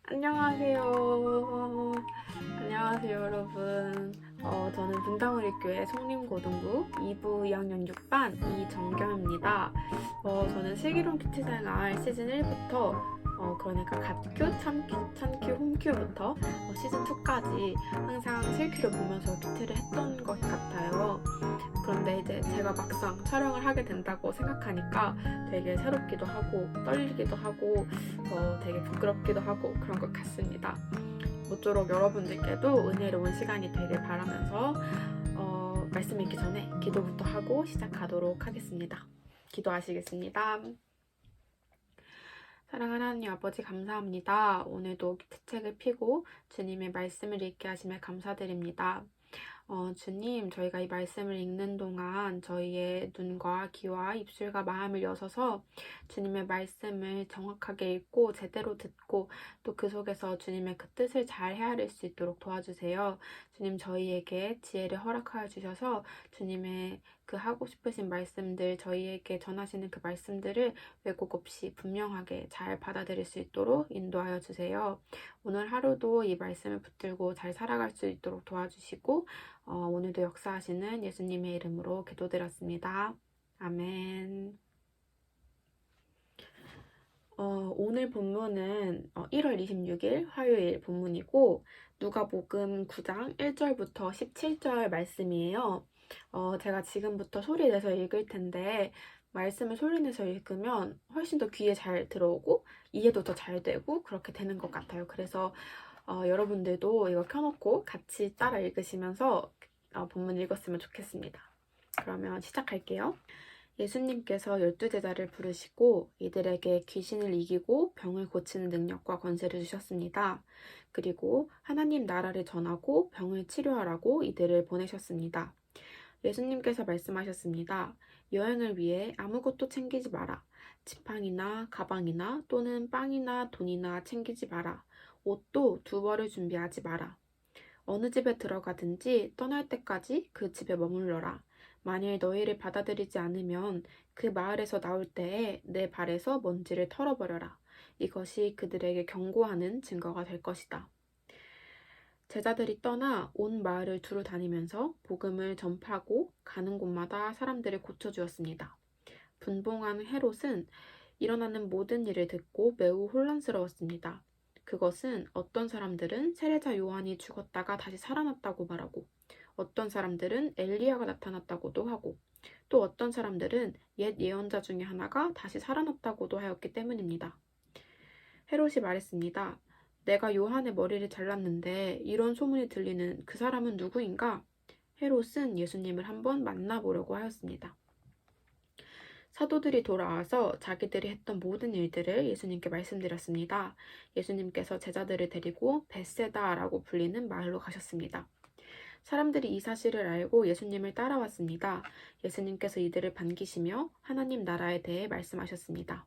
안녕하세요. 안녕하세요, 여러분. 저는 분당우리교회 송림고등부 2부 2학년 6반 이정경입니다. 저는 슬기로운 큐티생활 시즌 1부터 그러니까 갓큐, 찬큐, 홈큐부터 시즌 2까지 항상 실큐를 보면서 큐티를 했던 것 같아요. 그런데 이제 제가 막상 촬영을 하게 된다고 생각하니까 되게 새롭기도 하고 떨리기도 하고 되게 부끄럽기도 하고 그런 것 같습니다. 모쪼록 여러분들께도 은혜로운 시간이 되길 바라면서 말씀 읽기 전에 기도부터 하고 시작하도록 하겠습니다. 기도하시겠습니다. 사랑하는 하나님 아버지 감사합니다. 오늘도 책을 펴고 주님의 말씀을 읽게 하심에 감사드립니다. 주님, 저희가 이 말씀을 읽는 동안 저희의 눈과 귀와 입술과 마음을 여셔서 주님의 말씀을 정확하게 읽고 제대로 듣고 또 그 속에서 주님의 그 뜻을 잘 헤아릴 수 있도록 도와주세요. 주님, 저희에게 지혜를 허락하여 주셔서 주님의 그 하고 싶으신 말씀들, 저희에게 전하시는 그 말씀들을 왜곡 없이 분명하게 잘 받아들일 수 있도록 인도하여 주세요. 오늘 하루도 이 말씀을 붙들고 잘 살아갈 수 있도록 도와주시고 오늘도 역사하시는 예수님의 이름으로 기도드렸습니다. 아멘. 오늘 본문은 1월 26일 화요일 본문이고 누가복음 9장 1절부터 17절 말씀이에요. 제가 지금부터 소리 내서 읽을 텐데 말씀을 소리 내서 읽으면 훨씬 더 귀에 잘 들어오고 이해도 더 잘 되고 그렇게 되는 것 같아요. 그래서 여러분들도 이거 켜놓고 같이 따라 읽으시면서 본문 읽었으면 좋겠습니다. 그러면 시작할게요. 예수님께서 12제자를 부르시고 이들에게 귀신을 이기고 병을 고치는 능력과 권세를 주셨습니다. 그리고 하나님 나라를 전하고 병을 치료하라고 이들을 보내셨습니다. 예수님께서 말씀하셨습니다. 여행을 위해 아무것도 챙기지 마라. 지팡이나 가방이나 또는 빵이나 돈이나 챙기지 마라. 옷도 두 벌을 준비하지 마라. 어느 집에 들어가든지 떠날 때까지 그 집에 머물러라. 만일 너희를 받아들이지 않으면 그 마을에서 나올 때에 내 발에서 먼지를 털어버려라. 이것이 그들에게 경고하는 증거가 될 것이다. 제자들이 떠나 온 마을을 두루 다니면서 복음을 전파하고 가는 곳마다 사람들을 고쳐주었습니다. 분봉한 헤롯은 일어나는 모든 일을 듣고 매우 혼란스러웠습니다. 그것은 어떤 사람들은 세례자 요한이 죽었다가 다시 살아났다고 말하고 어떤 사람들은 엘리야가 나타났다고도 하고 또 어떤 사람들은 옛 예언자 중에 하나가 다시 살아났다고도 하였기 때문입니다. 헤롯이 말했습니다. 내가 요한의 머리를 잘랐는데 이런 소문이 들리는 그 사람은 누구인가? 헤롯은 예수님을 한번 만나보려고 하였습니다. 사도들이 돌아와서 자기들이 했던 모든 일들을 예수님께 말씀드렸습니다. 예수님께서 제자들을 데리고 벳세다라고 불리는 마을로 가셨습니다. 사람들이 이 사실을 알고 예수님을 따라왔습니다. 예수님께서 이들을 반기시며 하나님 나라에 대해 말씀하셨습니다.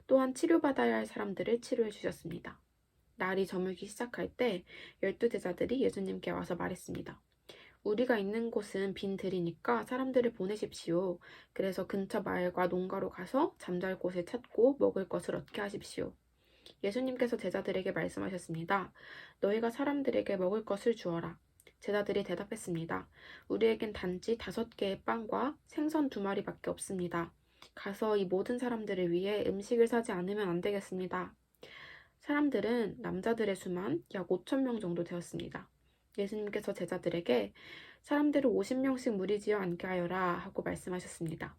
또한 치료받아야 할 사람들을 치료해 주셨습니다. 날이 저물기 시작할 때 12제자들이 예수님께 와서 말했습니다. 우리가 있는 곳은 빈 들이니까 사람들을 보내십시오. 그래서 근처 마을과 농가로 가서 잠잘 곳을 찾고 먹을 것을 얻게 하십시오. 예수님께서 제자들에게 말씀하셨습니다. 너희가 사람들에게 먹을 것을 주어라. 제자들이 대답했습니다. 우리에겐 단지 5개의 빵과 생선 2마리밖에 없습니다. 가서 이 모든 사람들을 위해 음식을 사지 않으면 안 되겠습니다. 사람들은 남자들의 수만 약 5,000명 정도 되었습니다. 예수님께서 제자들에게 사람들을 50명씩 무리지어 앉게 하여라 하고 말씀하셨습니다.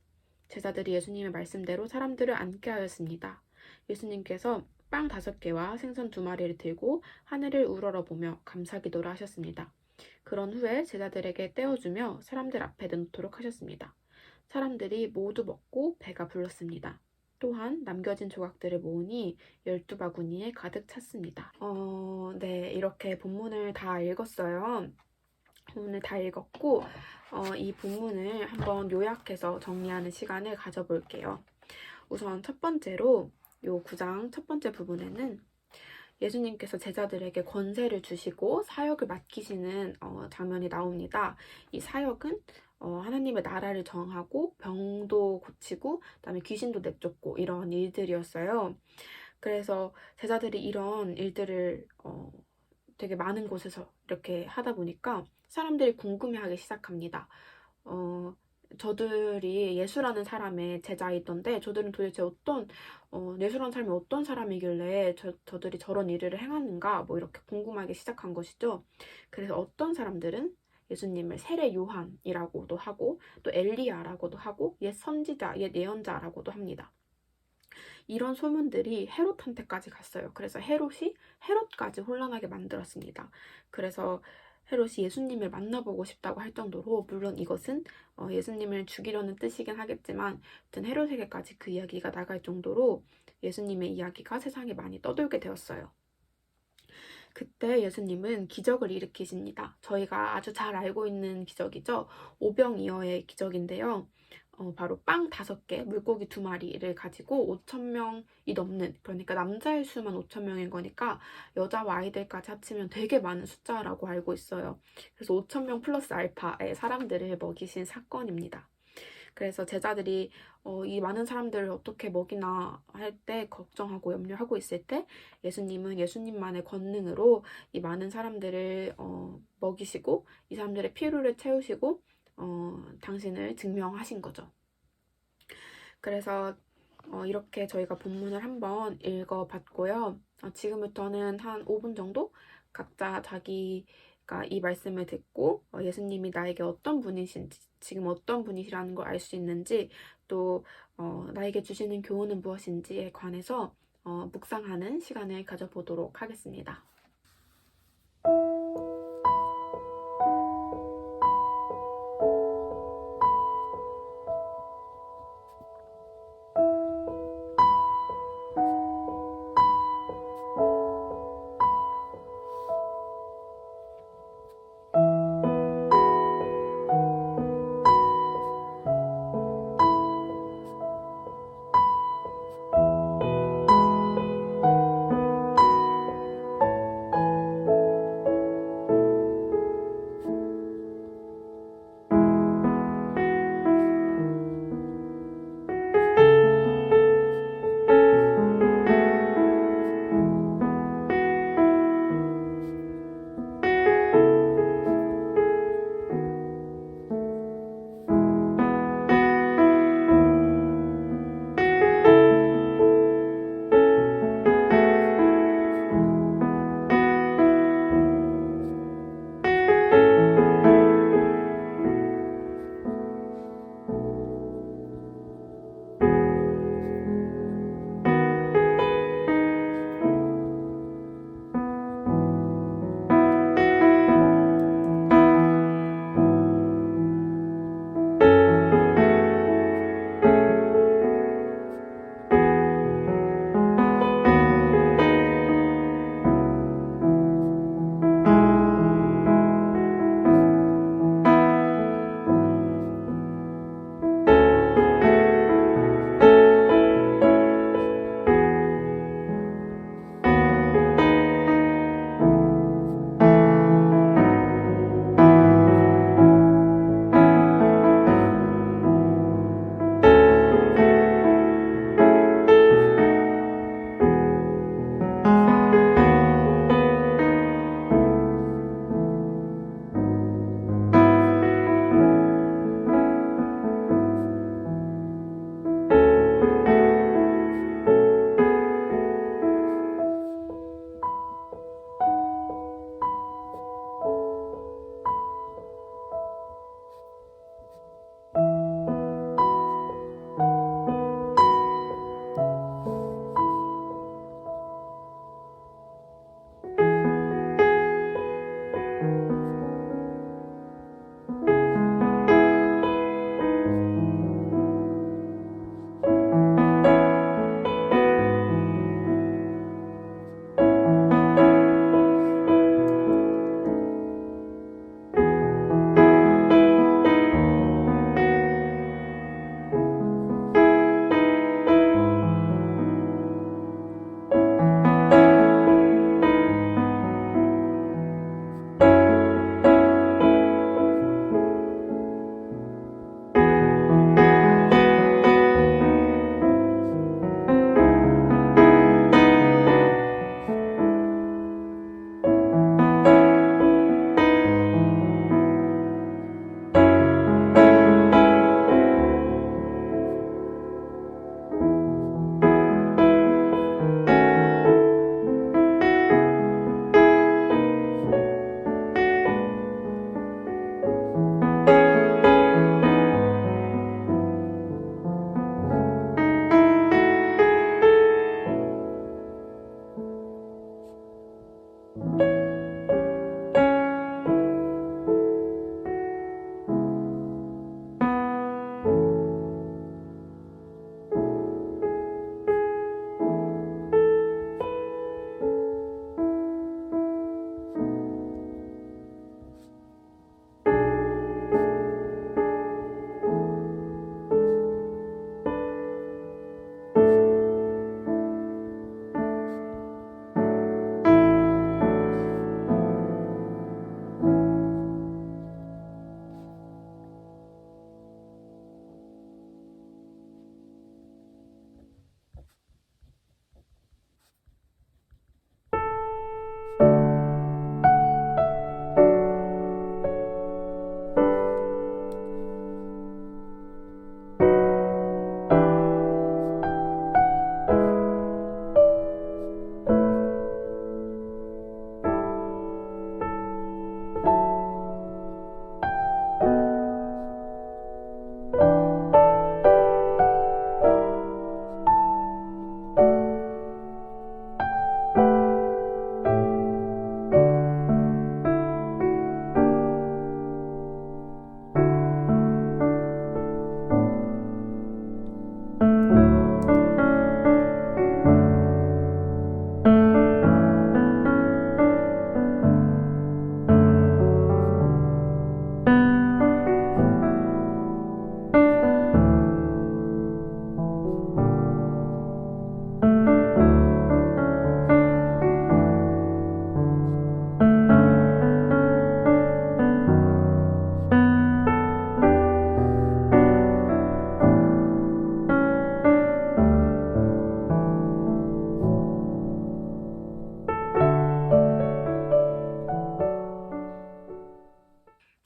제자들이 예수님의 말씀대로 사람들을 앉게 하였습니다. 예수님께서 빵 5개와 생선 2마리를 들고 하늘을 우러러보며 감사기도를 하셨습니다. 그런 후에 제자들에게 떼어주며 사람들 앞에 놓도록 하셨습니다. 사람들이 모두 먹고 배가 불렀습니다. 또한 남겨진 조각들을 모으니 12바구니에 가득 찼습니다. 네, 이렇게 본문을 다 읽었어요. 본문을 다 읽었고 이 본문을 한번 요약해서 정리하는 시간을 가져볼게요. 우선 첫 번째로 요 9장 첫 번째 부분에는 예수님께서 제자들에게 권세를 주시고 사역을 맡기시는 장면이 나옵니다. 이 사역은 하나님의 나라를 정하고 병도 고치고 그다음에 귀신도 내쫓고 이런 일들이었어요. 그래서 제자들이 이런 일들을 되게 많은 곳에서 이렇게 하다 보니까 사람들이 궁금해하기 시작합니다. 어, 저들이 예수라는 사람의 제자이던데 저들은 도대체 예수라는 사람이 어떤 사람이길래 저들이 저런 일을 행하는가 뭐 이렇게 궁금하기 시작한 것이죠. 그래서 어떤 사람들은 예수님을 세례 요한이라고도 하고 또 엘리야라고도 하고 옛 선지자, 옛 예언자라고도 합니다. 이런 소문들이 헤롯한테까지 갔어요. 그래서 헤롯까지 혼란하게 만들었습니다. 그래서 헤롯이 예수님을 만나보고 싶다고 할 정도로, 물론 이것은 예수님을 죽이려는 뜻이긴 하겠지만 아무튼 헤롯에게까지 그 이야기가 나갈 정도로 예수님의 이야기가 세상에 많이 떠돌게 되었어요. 그때 예수님은 기적을 일으키십니다. 저희가 아주 잘 알고 있는 기적이죠. 오병이어의 기적인데요. 바로 빵 5개, 물고기 2마리를 가지고 5천 명이 넘는, 그러니까 남자의 수만 5천 명인 거니까 여자와 아이들까지 합치면 되게 많은 숫자라고 알고 있어요. 그래서 5천 명 플러스 알파의 사람들을 먹이신 사건입니다. 그래서 제자들이 이 많은 사람들을 어떻게 먹이나 할 때 걱정하고 염려하고 있을 때 예수님은 예수님만의 권능으로 이 많은 사람들을 먹이시고 이 사람들의 필요를 채우시고 당신을 증명하신 거죠. 그래서 이렇게 저희가 본문을 한번 읽어봤고요. 지금부터는 한 5분 정도 각자 자기가 이 말씀을 듣고 예수님이 나에게 어떤 분이신지, 지금 어떤 분이시라는 걸 알 수 있는지, 또 나에게 주시는 교훈은 무엇인지에 관해서 묵상하는 시간을 가져보도록 하겠습니다.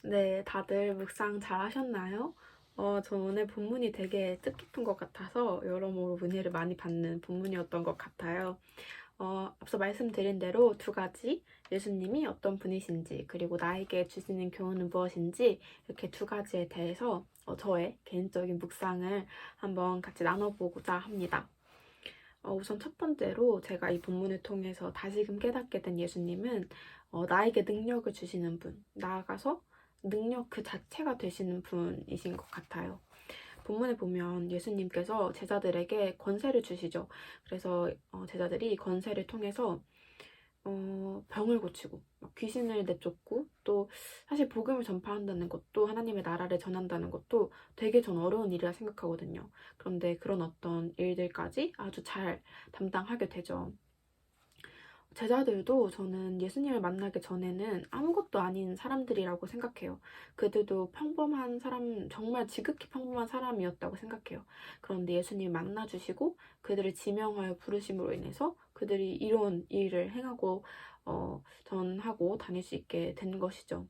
네, 다들 묵상 잘 하셨나요? 저 오늘 본문이 되게 뜻깊은 것 같아서 여러모로 은혜를 많이 받는 본문이었던 것 같아요. 앞서 말씀드린 대로 두 가지, 예수님이 어떤 분이신지, 그리고 나에게 주시는 교훈은 무엇인지, 이렇게 두 가지에 대해서 저의 개인적인 묵상을 한번 같이 나눠보고자 합니다. 우선 첫 번째로 제가 이 본문을 통해서 다시금 깨닫게 된 예수님은 나에게 능력을 주시는 분, 나아가서 능력 그 자체가 되시는 분이신 것 같아요. 본문에 보면 예수님께서 제자들에게 권세를 주시죠. 그래서 제자들이 권세를 통해서 병을 고치고 막 귀신을 내쫓고, 또 사실 복음을 전파한다는 것도, 하나님의 나라를 전한다는 것도 되게 전 어려운 일이라 생각하거든요. 그런데 그런 어떤 일들까지 아주 잘 담당하게 되죠. 제자들도 저는 예수님을 만나기 전에는 아무것도 아닌 사람들이라고 생각해요. 그들도 평범한 사람, 정말 지극히 평범한 사람이었다고 생각해요. 그런데 예수님을 만나주시고 그들을 지명하여 부르심으로 인해서 그들이 이런 일을 행하고 전하고 다닐 수 있게 된 것이죠.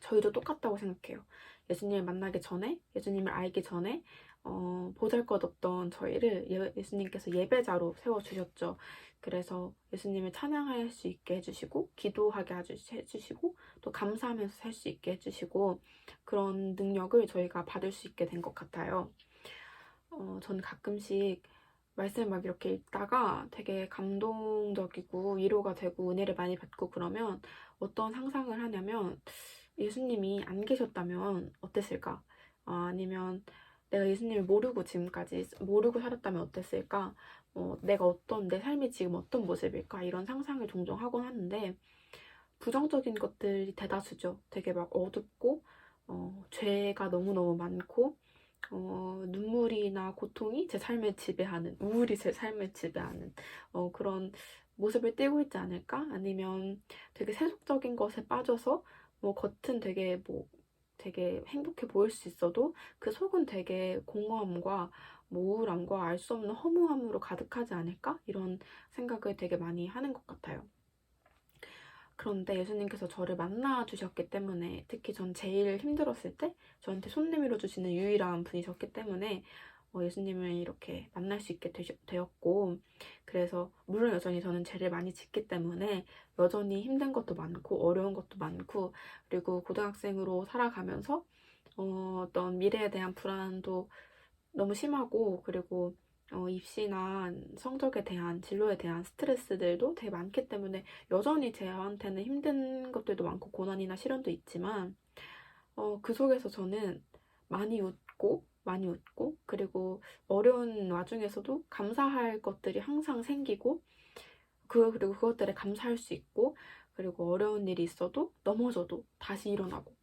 저희도 똑같다고 생각해요. 예수님을 만나기 전에, 예수님을 알기 전에 보잘것없던 저희를 예수님께서 예배자로 세워주셨죠. 그래서 예수님을 찬양할 수 있게 해주시고, 기도하게 해주시고, 또 감사하면서 살 수 있게 해주시고, 그런 능력을 저희가 받을 수 있게 된 것 같아요. 저는 가끔씩 말씀을 막 이렇게 읽다가 되게 감동적이고 위로가 되고 은혜를 많이 받고 그러면 어떤 상상을 하냐면, 예수님이 안 계셨다면 어땠을까? 아니면 내가 예수님을 모르고 지금까지 모르고 살았다면 어땠을까? 내가 내 삶이 지금 어떤 모습일까? 이런 상상을 종종 하곤 하는데, 부정적인 것들이 대다수죠. 되게 막 어둡고, 죄가 너무너무 많고, 눈물이나 고통이 제 삶을 지배하는, 우울이 제 삶을 지배하는 그런 모습을 띠고 있지 않을까? 아니면 되게 세속적인 것에 빠져서 겉은 되게 행복해 보일 수 있어도 그 속은 되게 공허함과 우울함과 알 수 없는 허무함으로 가득하지 않을까? 이런 생각을 되게 많이 하는 것 같아요. 그런데 예수님께서 저를 만나 주셨기 때문에, 특히 전 제일 힘들었을 때 저한테 손 내밀어 주시는 유일한 분이셨기 때문에 예수님을 이렇게 만날 수 있게 되었고, 그래서 물론 여전히 저는 죄를 많이 짓기 때문에 여전히 힘든 것도 많고 어려운 것도 많고, 그리고 고등학생으로 살아가면서 어떤 미래에 대한 불안도 너무 심하고, 그리고 입시나 성적에 대한 진로에 대한 스트레스들도 되게 많기 때문에 여전히 저한테는 힘든 것들도 많고 고난이나 시련도 있지만 그 속에서 저는 많이 웃고 그리고 어려운 와중에서도 감사할 것들이 항상 생기고 그리고 그것들에 감사할 수 있고 그리고 어려운 일이 있어도 넘어져도 다시 일어나고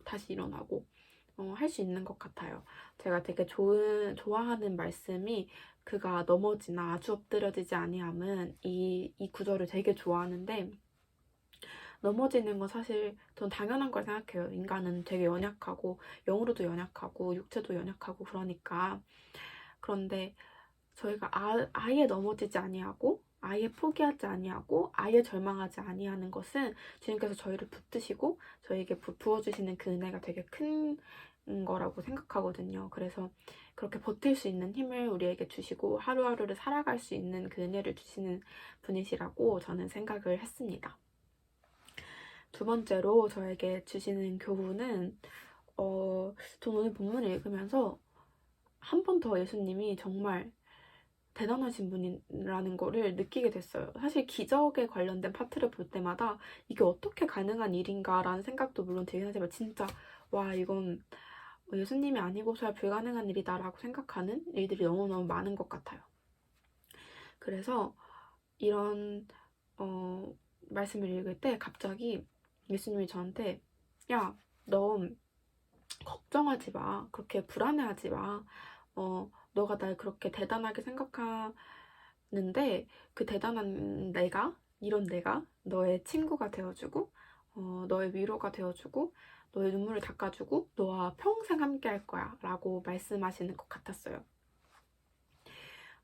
할 수 있는 것 같아요. 제가 되게 좋아하는 말씀이 그가 넘어지나 아주 엎드려지지 아니함은 이 구절을 되게 좋아하는데 넘어지는 건 사실 전 당연한 걸 생각해요. 인간은 되게 연약하고 영으로도 연약하고 육체도 연약하고 그러니까 그런데 저희가 아예 넘어지지 아니하고 아예 포기하지 아니하고 아예 절망하지 아니하는 것은 주님께서 저희를 붙드시고 저희에게 부어주시는 그 은혜가 되게 큰 거라고 생각하거든요. 그래서 그렇게 버틸 수 있는 힘을 우리에게 주시고 하루하루를 살아갈 수 있는 그 은혜를 주시는 분이시라고 저는 생각을 했습니다. 두 번째로 저에게 주시는 교훈은 전 오늘 본문을 읽으면서 한 번 더 예수님이 정말 대단하신 분이라는 거를 느끼게 됐어요. 사실 기적에 관련된 파트를 볼 때마다 이게 어떻게 가능한 일인가라는 생각도 물론 들긴 하지만 진짜 와 이건 예수님이 아니고서야 불가능한 일이다라고 생각하는 일들이 너무너무 많은 것 같아요. 그래서 이런 말씀을 읽을 때 갑자기 예수님이 저한테 야, 너 걱정하지 마. 그렇게 불안해하지 마. 너가 날 그렇게 대단하게 생각하는데 그 대단한 이런 내가 너의 친구가 되어주고 너의 위로가 되어주고 너의 눈물을 닦아주고 너와 평생 함께 할 거야 라고 말씀하시는 것 같았어요.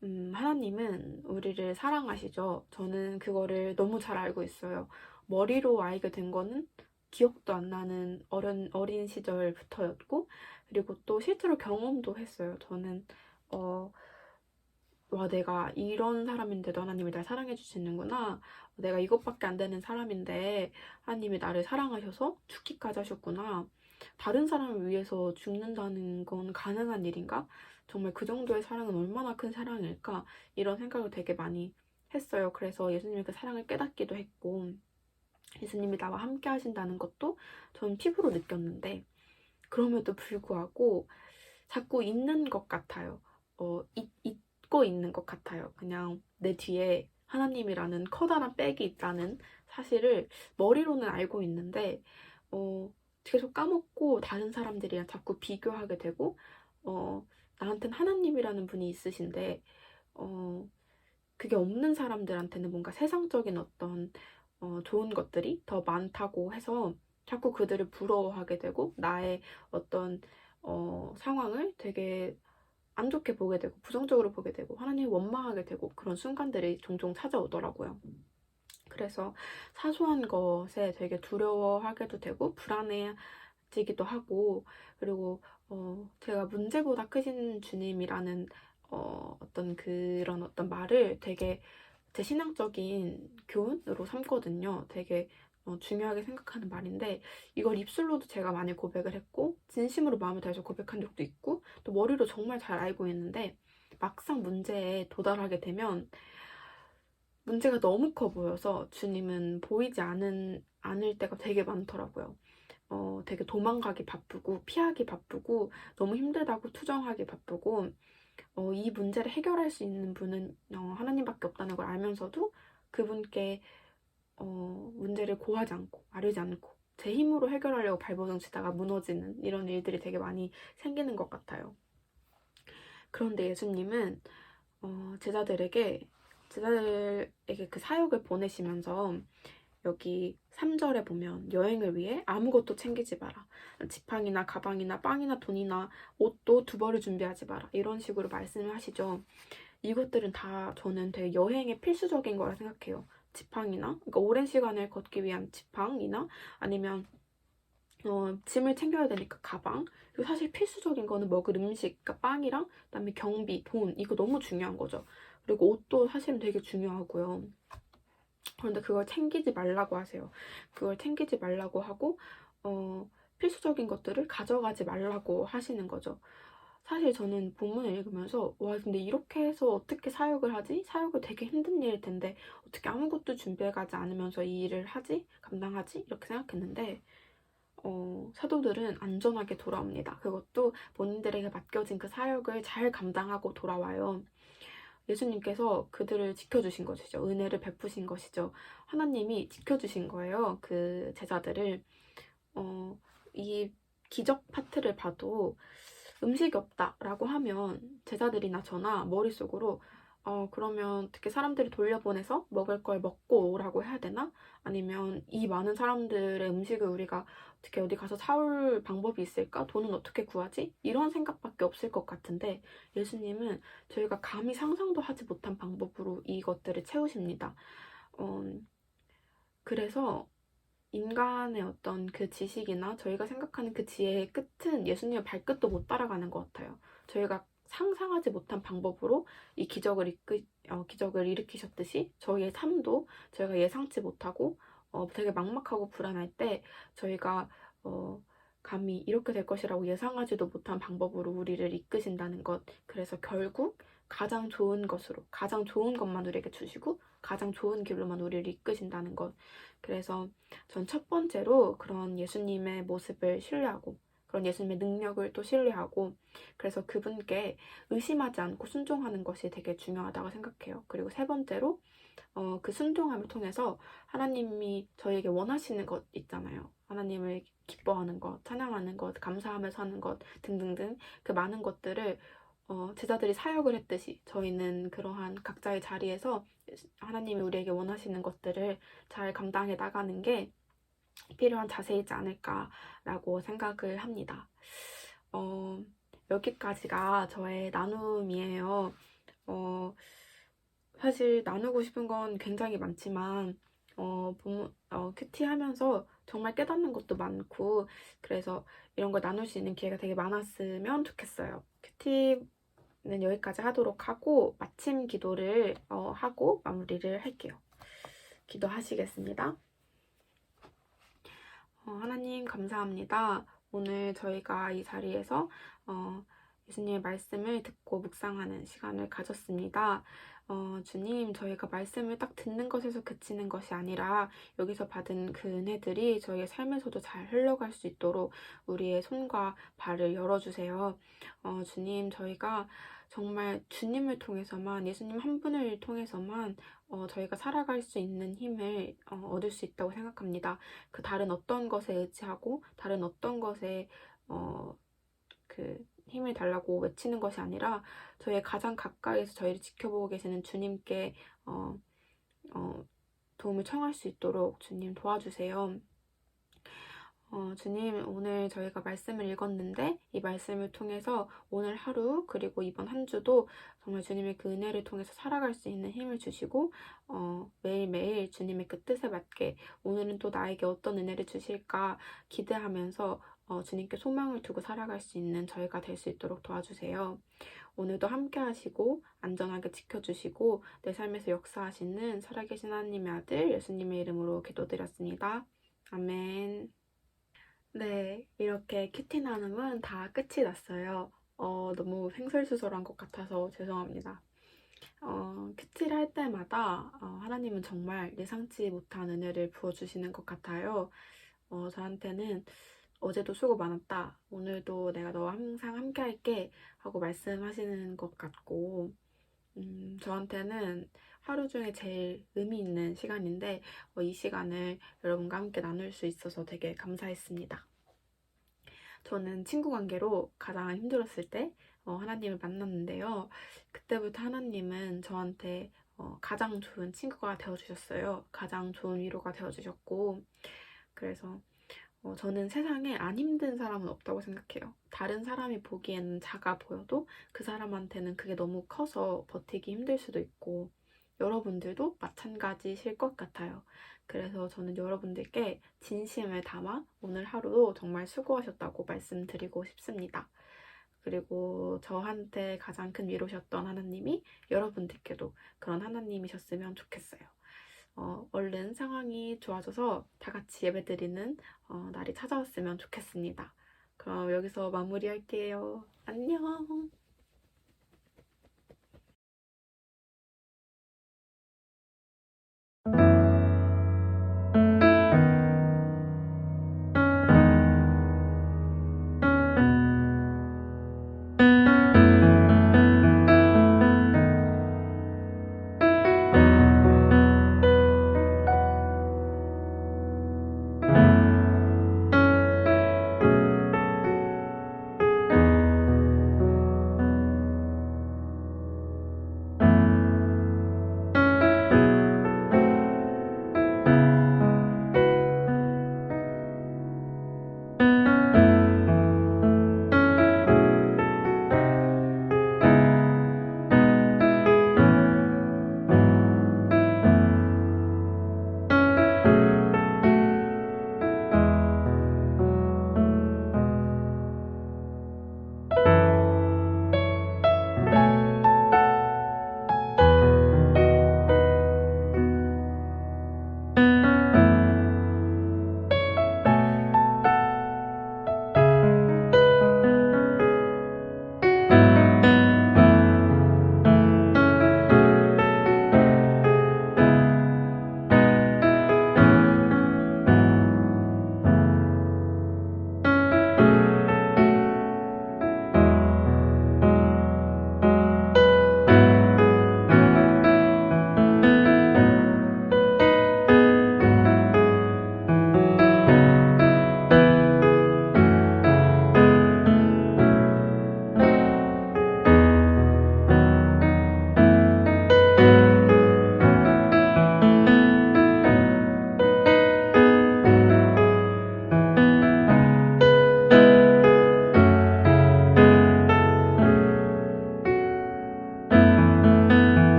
하나님은 우리를 사랑하시죠. 저는 그거를 너무 잘 알고 있어요. 머리로 알게 된 거는 기억도 안 나는 어린 시절부터였고, 그리고 또 실제로 경험도 했어요. 저는, 와, 내가 이런 사람인데도 하나님이 날 사랑해 주시는구나. 내가 이것밖에 안 되는 사람인데 하나님이 나를 사랑하셔서 죽기까지 하셨구나. 다른 사람을 위해서 죽는다는 건 가능한 일인가? 정말 그 정도의 사랑은 얼마나 큰 사랑일까? 이런 생각을 되게 많이 했어요. 그래서 예수님의 그 사랑을 깨닫기도 했고, 예수님이 나와 함께 하신다는 것도 전 피부로 느꼈는데, 그럼에도 불구하고 자꾸 있는 것 같아요. 잊고 있는 것 같아요. 그냥 내 뒤에 하나님이라는 커다란 백이 있다는 사실을 머리로는 알고 있는데, 계속 까먹고 다른 사람들이랑 자꾸 비교하게 되고, 나한테는 하나님이라는 분이 있으신데, 그게 없는 사람들한테는 뭔가 세상적인 어떤 좋은 것들이 더 많다고 해서 자꾸 그들을 부러워하게 되고 나의 어떤 상황을 되게 안 좋게 보게 되고 부정적으로 보게 되고 하나님을 원망하게 되고 그런 순간들이 종종 찾아오더라고요. 그래서 사소한 것에 되게 두려워하게도 되고 불안해지기도 하고 그리고 제가 문제보다 크신 주님이라는 어떤 말을 되게 제 신앙적인 교훈으로 삼거든요. 되게 중요하게 생각하는 말인데 이걸 입술로도 제가 많이 고백을 했고 진심으로 마음을 다해서 고백한 적도 있고 또 머리로 정말 잘 알고 있는데 막상 문제에 도달하게 되면 문제가 너무 커 보여서 주님은 보이지 않을 때가 되게 많더라고요. 되게 도망가기 바쁘고 피하기 바쁘고 너무 힘들다고 투정하기 바쁘고 이 문제를 해결할 수 있는 분은 하나님밖에 없다는 걸 알면서도 그분께 문제를 고하지 않고 아뢰지 않고 제 힘으로 해결하려고 발버둥 치다가 무너지는 이런 일들이 되게 많이 생기는 것 같아요. 그런데 예수님은 제자들에게 그 사역을 보내시면서 여기 3절에 보면 여행을 위해 아무것도 챙기지 마라. 지팡이나 가방이나 빵이나 돈이나 옷도 두 벌을 준비하지 마라. 이런 식으로 말씀을 하시죠. 이것들은 다 저는 되게 여행에 필수적인 거라 생각해요. 지팡이나 그러니까 오랜 시간을 걷기 위한 지팡이나 아니면 짐을 챙겨야 되니까 가방 그리고 사실 필수적인 거는 먹을 음식 그러니까 빵이랑 그다음에 경비, 돈 이거 너무 중요한 거죠. 그리고 옷도 사실은 되게 중요하고요. 그런데 그걸 챙기지 말라고 하세요. 그걸 챙기지 말라고 하고 필수적인 것들을 가져가지 말라고 하시는 거죠. 사실 저는 본문을 읽으면서 와 근데 이렇게 해서 어떻게 사역을 하지? 사역을 되게 힘든 일일 텐데 어떻게 아무것도 준비해가지 않으면서 이 일을 하지? 감당하지? 이렇게 생각했는데 사도들은 안전하게 돌아옵니다. 그것도 본인들에게 맡겨진 그 사역을 잘 감당하고 돌아와요. 예수님께서 그들을 지켜주신 것이죠. 은혜를 베푸신 것이죠. 하나님이 지켜주신 거예요. 그 제자들을. 이 기적 파트를 봐도 음식이 없다라고 하면 제자들이나 저나 머릿속으로 그러면 어떻게 사람들이 돌려보내서 먹을 걸 먹고 오라고 해야 되나? 아니면 이 많은 사람들의 음식을 우리가 어떻게 어디 가서 사올 방법이 있을까? 돈은 어떻게 구하지? 이런 생각밖에 없을 것 같은데 예수님은 저희가 감히 상상도 하지 못한 방법으로 이것들을 채우십니다. 어, 그래서 인간의 어떤 그 지식이나 저희가 생각하는 그 지혜의 끝은 예수님의 발끝도 못 따라가는 것 같아요. 저희가 상상하지 못한 방법으로 이 기적을 일으키셨듯이 저희의 삶도 저희가 예상치 못하고 되게 막막하고 불안할 때 저희가 어, 감히 이렇게 될 것이라고 예상하지도 못한 방법으로 우리를 이끄신다는 것. 그래서 결국 가장 좋은 것으로, 가장 좋은 것만 우리에게 주시고 가장 좋은 길로만 우리를 이끄신다는 것. 그래서 전 첫 번째로 그런 예수님의 모습을 신뢰하고 그런 예수님의 능력을 또 신뢰하고 그래서 그분께 의심하지 않고 순종하는 것이 되게 중요하다고 생각해요. 그리고 세 번째로 그 순종함을 통해서 하나님이 저희에게 원하시는 것 있잖아요. 하나님을 기뻐하는 것, 찬양하는 것, 감사하면서 하는 것 등등등 그 많은 것들을 제자들이 사역을 했듯이 저희는 그러한 각자의 자리에서 하나님이 우리에게 원하시는 것들을 잘 감당해 나가는 게 필요한 자세이지 않을까라고 생각을 합니다. 어, 여기까지가 저의 나눔이에요. 사실 나누고 싶은 건 굉장히 많지만 큐티 하면서 정말 깨닫는 것도 많고 그래서 이런 걸 나눌 수 있는 기회가 되게 많았으면 좋겠어요. 큐티는 여기까지 하도록 하고 마침 기도를 하고 마무리를 할게요. 기도하시겠습니다. 하나님 감사합니다. 오늘 저희가 이 자리에서 예수님의 말씀을 듣고 묵상하는 시간을 가졌습니다. 주님, 저희가 말씀을 딱 듣는 것에서 그치는 것이 아니라 여기서 받은 그 은혜들이 저희의 삶에서도 잘 흘러갈 수 있도록 우리의 손과 발을 열어주세요. 주님, 저희가 정말 주님을 통해서만, 예수님 한 분을 통해서만 저희가 살아갈 수 있는 힘을 얻을 수 있다고 생각합니다. 그 다른 어떤 것에 의지하고 다른 어떤 것에 그 힘을 달라고 외치는 것이 아니라 저희의 가장 가까이에서 저희를 지켜보고 계시는 주님께 어, 도움을 청할 수 있도록 주님 도와주세요. 주님, 오늘 저희가 말씀을 읽었는데 이 말씀을 통해서 오늘 하루 그리고 이번 한 주도 정말 주님의 그 은혜를 통해서 살아갈 수 있는 힘을 주시고 매일매일 주님의 그 뜻에 맞게 오늘은 또 나에게 어떤 은혜를 주실까 기대하면서 주님께 소망을 두고 살아갈 수 있는 저희가 될 수 있도록 도와주세요. 오늘도 함께 하시고 안전하게 지켜주시고 내 삶에서 역사하시는 살아계신 하나님의 아들 예수님의 이름으로 기도드렸습니다. 아멘. 네, 이렇게 큐티 나눔은 다 끝이 났어요. 너무 횡설수설한 것 같아서 죄송합니다. 큐티를 할 때마다 하나님은 정말 예상치 못한 은혜를 부어주시는 것 같아요. 저한테는 어제도 수고 많았다. 오늘도 내가 너와 항상 함께 할게. 하고 말씀하시는 것 같고, 저한테는 하루 중에 제일 의미 있는 시간인데, 이 시간을 여러분과 함께 나눌 수 있어서 되게 감사했습니다. 저는 친구 관계로 가장 힘들었을 때 하나님을 만났는데요. 그때부터 하나님은 저한테 가장 좋은 친구가 되어주셨어요. 가장 좋은 위로가 되어주셨고, 그래서 저는 세상에 안 힘든 사람은 없다고 생각해요. 다른 사람이 보기에는 작아 보여도 그 사람한테는 그게 너무 커서 버티기 힘들 수도 있고, 여러분들도 마찬가지실 것 같아요. 그래서 저는 여러분들께 진심을 담아 오늘 하루도 정말 수고하셨다고 말씀드리고 싶습니다. 그리고 저한테 가장 큰 위로셨던 하나님이 여러분들께도 그런 하나님이셨으면 좋겠어요. 얼른 상황이 좋아져서 다 같이 예배드리는 날이 찾아왔으면 좋겠습니다. 그럼 여기서 마무리할게요. 안녕.